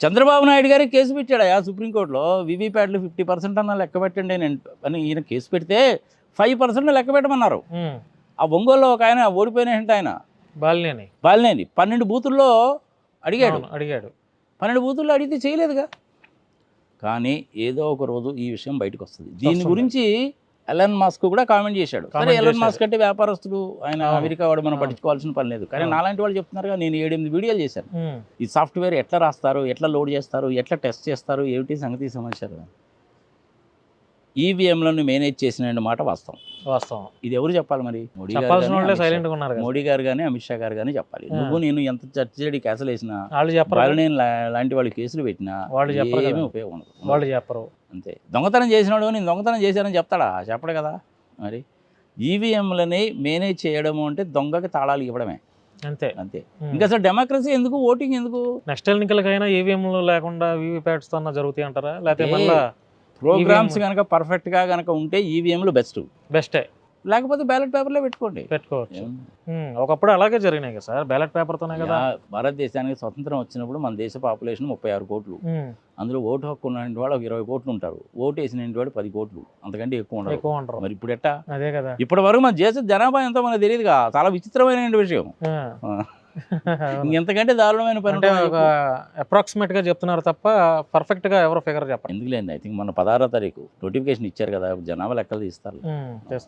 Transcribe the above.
చంద్రబాబు నాయుడు గారికి కేసు పెట్టాడు సుప్రీంకోర్టులో. వీవీప్యాట్లు 50% అన్న లెక్క పెట్టండి అని ఈయన కేసు పెడితే 5% లెక్క పెట్టమన్నారు. ఆ ఒంగోలులో ఒక ఆయన ఓడిపోయిన ఆయన బాలినేని 12 బూతుల్లో అడిగాడు. 12 బూతుల్లో అడిగితే చేయలేదుగా. కానీ ఏదో ఒక రోజు ఈ విషయం బయటకు వస్తుంది. దీని గురించి ఎలన్ మస్క్ కూడా కామెంట్ చేశాడు. సరే, ఎలన్ మస్క్ అంటే వ్యాపారస్తుడు, ఆయన అమెరికా వాడు, మనం పట్టించుకోవాల్సిన పని లేదు. కానీ నాలాంటి వాళ్ళు చెప్తున్నారుగా, నేను 7-8 వీడియోలు చేశాను. ఈ సాఫ్ట్వేర్ ఎట్లా రాస్తారు, ఎట్లా లోడ్ చేస్తారు, ఎట్లా టెస్ట్ చేస్తారు, ఏమిటి సంగతి సమాచారం. ఈవీఎంలను మేనేజ్ చేసిన మాట వాస్తవం. ఇది ఎవరు చెప్పాలి మరి? మోడీ గారు కానీ అమిత్ షా గారు కానీ చెప్పాలి. నేను ఎంత చర్చడి కేసులు వేసినా, బాలినేని లాంటి వాళ్ళు కేసులు పెట్టినా ఏమీ ఉపయోగం ఉండదు. వాళ్ళు చెప్పరు. అంతే. దొంగతనం చేసినాడు నేను దొంగతనం చేశానని చెప్తాడా? చెప్పడు కదా. మరి ఈవీఎంలని మేనేజ్ చేయడము అంటే దొంగకి తాళాలు ఇవ్వడమే. అంతే. ఇంకా అసలు డెమోక్రసీ ఎందుకు, ఓటింగ్ ఎందుకు? నెక్స్ట్ ఎన్నికలకైనా ఈవీఎంలు లేకుండా వీవీప్యాట్స్ తో జరుగుతాయి అంటారా? లేకపోతే మళ్ళీ ప్రోగ్రామ్స్ కనుక పర్ఫెక్ట్గా కనుక ఉంటే ఈవీఎంలు బెస్టే. లేకపోతే బ్యాలెట్ పేపర్లో పెట్టుకోవచ్చు. ఒకప్పుడు అలాగే జరిగినాయి కదా సార్, బ్యాలెట్ పేపర్తోనే కదా. భారతదేశానికి స్వతంత్రం వచ్చినప్పుడు మన దేశ పాపులేషన్ 36 కోట్లు. అందులో ఓటు హక్కు ఉన్న వాళ్ళు 20 కోట్లు ఉంటారు. ఓటు వేసిన వాడు 10 కోట్లు, అంతకంటే ఎక్కువ ఉండరు. మరి ఇప్పుడు ఎట్టా? అదే కదా. ఇప్పటి వరకు మన దేశ జనాభా ఎంతో మనకు తెలియదుగా. చాలా విచిత్రమైన విషయం. ఇంతకంటే దారుణమైన పని అప్రాక్సిమేట్ గా చెప్తున్నారు తప్ప పర్ఫెక్ట్ గా ఎవరు ఫిగర్ చెప్పండి. ఎందుకులేండి. ఐ థింక్ మన 16వ తారీఖు నోటిఫికేషన్ ఇచ్చారు కదా, జనాభా లెక్కలు తీస్తారు.